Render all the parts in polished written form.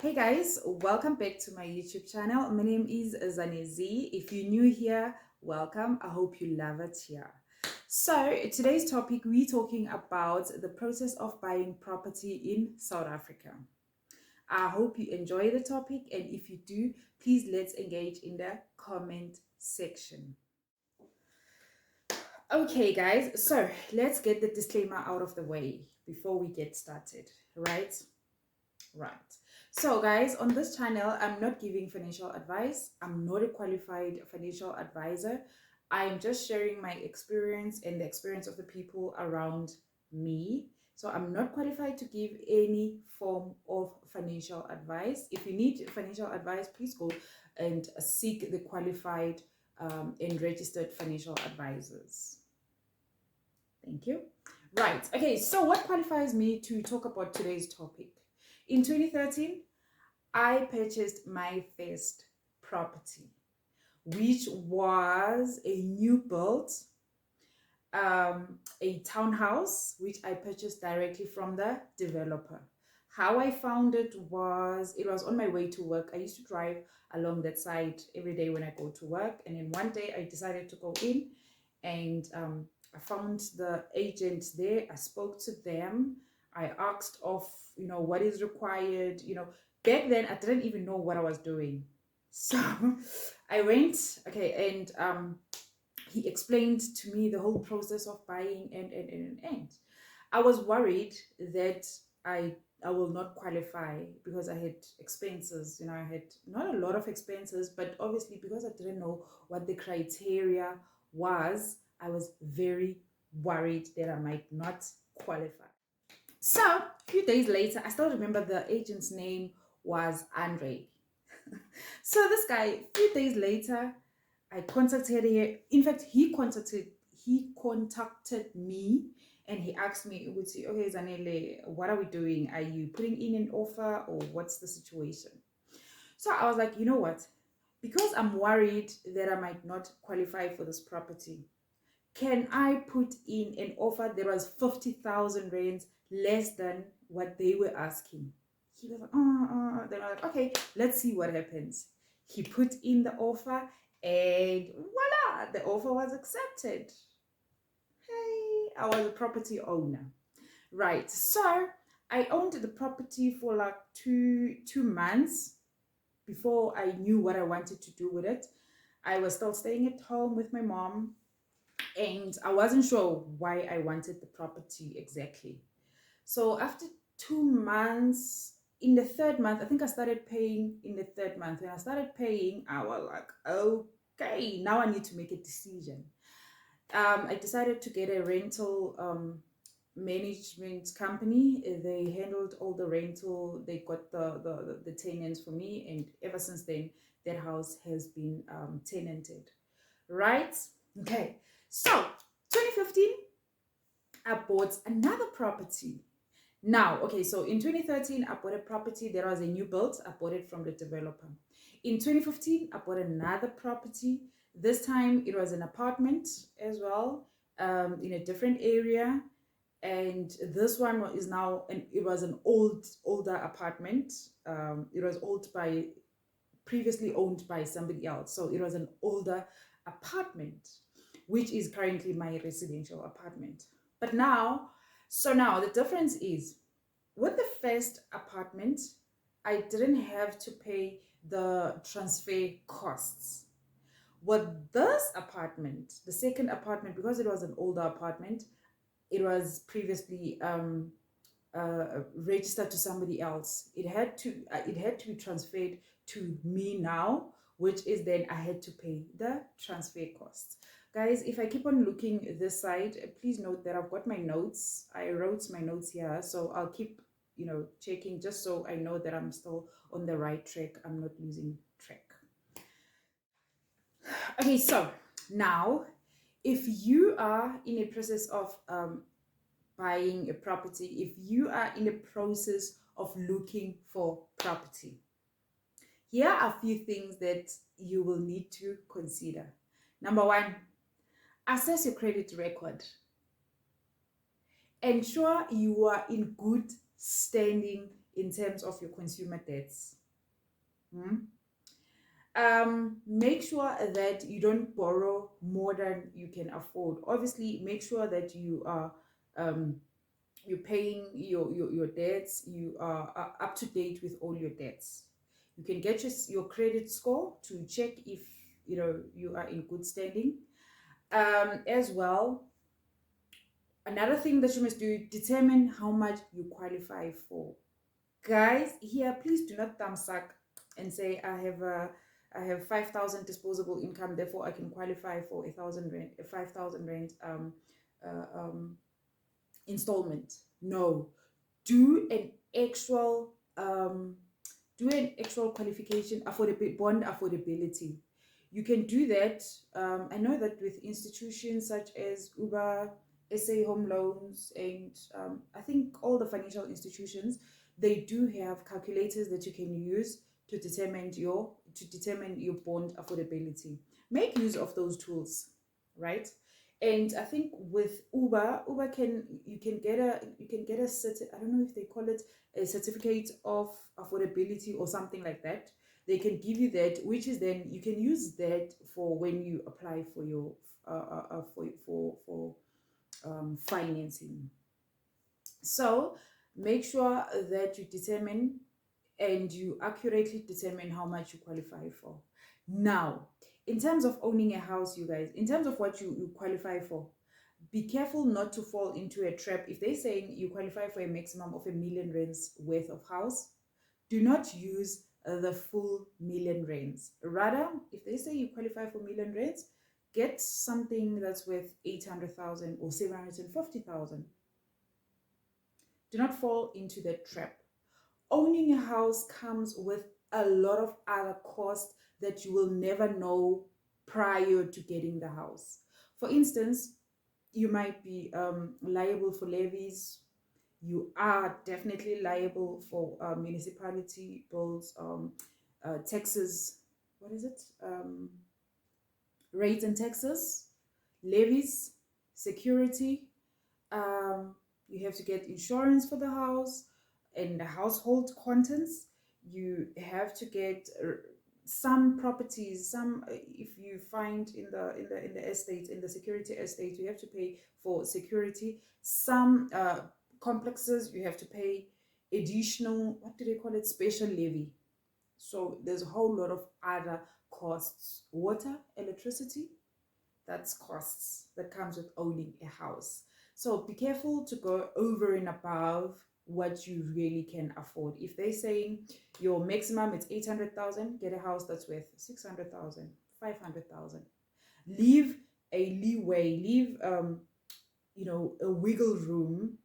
Hey guys, welcome back to my YouTube channel. My name is Zanezi. If you're new here, welcome. I hope you love it here. So, today's topic, we're talking about the process of buying property in South Africa. I hope you enjoy the topic, and if you do, please let's engage in the comment section. Okay, guys, so let's get the disclaimer out of the way before we get started, right? Right. So, guys, on this channel, I'm not giving financial advice. I'm not a qualified financial advisor. I am just sharing my experience and the experience of the people around me. So, I'm not qualified to give any form of financial advice. If you need financial advice, please go and seek the qualified and registered financial advisors. Thank you. Right. Okay. So, what qualifies me to talk about today's topic? In 2013, I purchased my first property, which was a new build, a townhouse, which I purchased directly from the developer. How I found it was on my way to work. I used to drive along that side every day when I go to work. And then one day I decided to go in and I found the agents there. I spoke to them. I asked of, what is required. Back then I didn't even know what I was doing. So I went, okay, and he explained to me the whole process of buying and I was worried that I I will not qualify because I had expenses. I had not a lot of expenses, but obviously because I didn't know what the criteria was, I was very worried that I might not qualify. So a few days later, I still remember the agent's name was Andre. So this guy, a few days later, I contacted him. In fact, he contacted me and he asked me, would say, okay, Zanele, what are we doing? Are you putting in an offer or what's the situation? So I was like, you know what? Because I'm worried that I might not qualify for this property, can I put in an offer that was 50,000 rands less than what they were asking? He was like, Then I was like, okay, let's see what happens. He put in the offer and voila, the offer was accepted. Hey, I was a property owner. Right. So I owned the property for like two months before I knew what I wanted to do with it. I was still staying at home with my mom and I wasn't sure why I wanted the property exactly. So after 2 months, in the third month, I think I started paying in the third month. When I started paying, I was like, okay, now I need to make a decision. I decided to get a rental management company. They handled all the rental. They got the tenants for me, and ever since then, that house has been tenanted. Right? Okay. So 2015, I bought another property. Now, okay, so in 2013, I bought a property that was a new build. I bought it from the developer. In 2015, I bought another property. This time it was an apartment as well, in a different area. And this one is now, and it was an older apartment. It was previously owned by somebody else. So it was an older apartment, which is currently my residential apartment. But now the difference is with the first apartment, I didn't have to pay the transfer costs. With this apartment, the second apartment, because it was an older apartment, it was previously registered to somebody else. It had to be transferred to me now, which is then I had to pay the transfer costs. Guys, if I keep on looking this side, please note that I've got my notes. I wrote my notes here, so I'll keep checking just so I know that I'm still on the right track. I'm not losing track. Okay, so now if you are in a process of buying a property, if you are in the process of looking for property, here are a few things that you will need to consider. Number one, assess your credit record. Ensure you are in good standing in terms of your consumer debts. Hmm? Make sure that you don't borrow more than you can afford. Obviously, make sure that you are um, you're paying your debts, you are up to date with all your debts. You can get your credit score to check if you are in good standing. As well, another thing that you must do, determine how much you qualify for. Guys, here, please do not thumb suck and say I have 5,000 disposable income, therefore I can qualify for 1,000 rand, 5,000 rand uh, um, installment. No, do an actual qualification affordability, bond affordability. You can do that. I know that with institutions such as Uber, SA Home Loans, and I think all the financial institutions, they do have calculators that you can use to determine your bond affordability. Make use of those tools, right? And I think with Uber can you can get a I don't know if they call it a certificate of affordability or something like that. They can give you that, which is then you can use that for when you apply for your financing. So make sure that you determine and you accurately determine how much you qualify for. Now, in terms of owning a house, you guys, in terms of what you qualify for, be careful not to fall into a trap. If they're saying you qualify for a maximum of 1 million rands worth of house, do not use the full million rands. Rather, if they say you qualify for million rands, get something that's worth 800,000 or 750,000. Do not fall into that trap. Owning a house comes with a lot of other costs that you will never know prior to getting the house. For instance, you might be liable for levies. You are definitely liable for municipality bills, taxes. What is it? Rates and taxes, levies, security. You have to get insurance for the house and the household contents. You have to get some properties. Some if you find in the estate, in the security estate, you have to pay for security. Some complexes you have to pay additional, what do they call it, special levy. So there's a whole lot of other costs. Water, electricity, that's costs that comes with owning a house. So be careful to go over and above what you really can afford. If they're saying your maximum is 800,000, get a house that's worth 600,000, 500,000. Leave a leeway, leave a wiggle room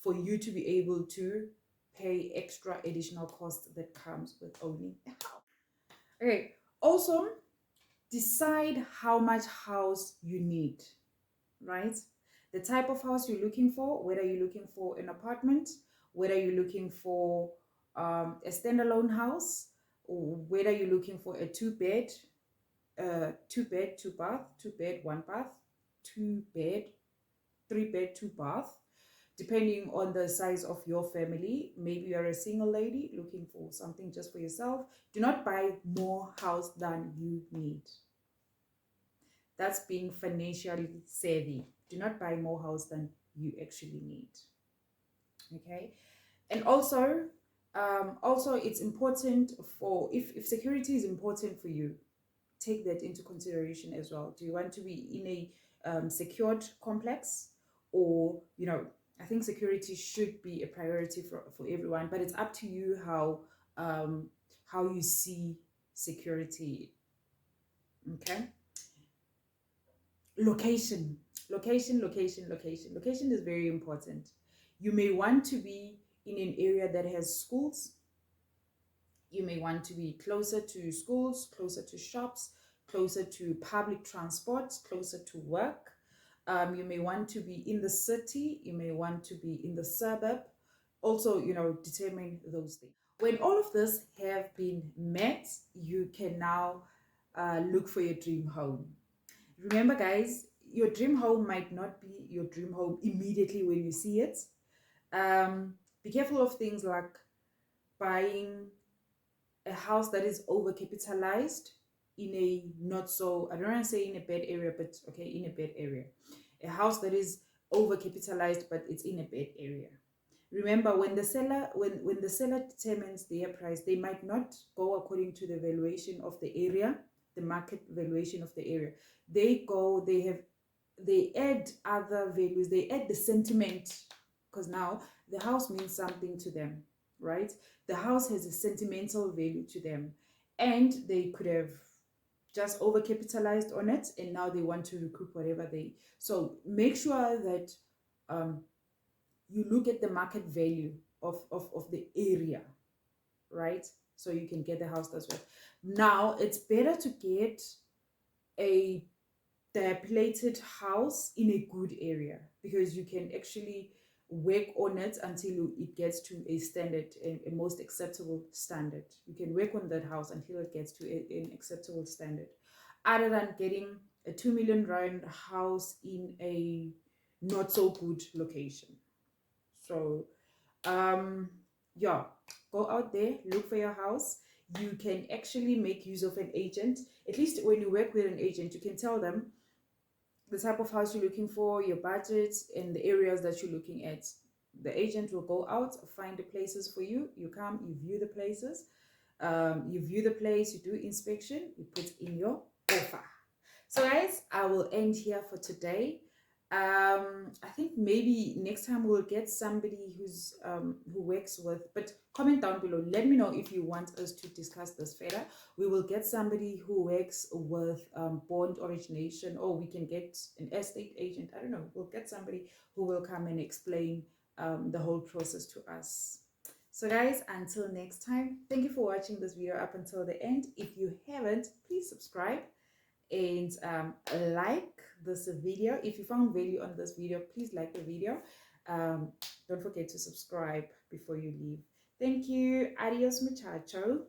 for you to be able to pay extra additional costs that comes with owning a house. Okay. Also, decide how much house you need, right? The type of house you're looking for, whether you're looking for an apartment, whether you're looking for a standalone house, or whether you're looking for a two bed, two bath, two bed, one bath, two bed, three bed, two bath, depending on the size of your family. Maybe you're a single lady looking for something just for yourself. Do not buy more house than you need. That's being financially savvy. Do not buy more house than you actually need. Okay. And also it's important for, if security is important for you, take that into consideration as well. Do you want to be in a secured complex, or I think security should be a priority for everyone, but it's up to you how you see security. Okay. Location is very important. You may want to be in an area that has schools. You may want to be closer to schools, closer to shops, closer to public transport, closer to work. You may want to be in the city. You may want to be in the suburb. Also, determine those things. When all of this have been met, you can now look for your dream home. Remember, guys, your dream home might not be your dream home immediately when you see it. Be careful of things like buying a house that is overcapitalized in a not so, I don't want to say in a bad area, but okay, in a bad area. A house that is overcapitalized, but it's in a bad area. Remember, when the seller determines their price, they might not go according to the valuation of the area, the market valuation of the area. They add other values, they add the sentiment, because now the house means something to them, right? The house has a sentimental value to them, and they could have just overcapitalized on it, and now they want to recoup whatever they. So make sure that um, you look at the market value of the area, right? So you can get the house that's worth. Now it's better to get a dilapidated house in a good area, because you can actually work on it until it gets to a standard, a most acceptable standard. You can work on that house until it gets to an acceptable standard, other than getting a 2 million rand house in a not so good location. So yeah, go out there, look for your house. You can actually make use of an agent. At least when you work with an agent, you can tell them the type of house you're looking for, your budget, and the areas that you're looking at. The agent will go out, find the places for you. You come, you view the places. You view the place, you do inspection, you put in your offer. So guys, I will end here for today. I think maybe next time we'll get somebody who works with, but comment down below, let me know if you want us to discuss this further. We will get somebody who works with bond origination, or we can get an estate agent. I don't know, we'll get somebody who will come and explain the whole process to us. So guys, until next time, thank you for watching this video up until the end. If you haven't, please subscribe and like this video. If you found value on this video, please like the video. Don't forget to subscribe before you leave. Thank you. Adios muchacho.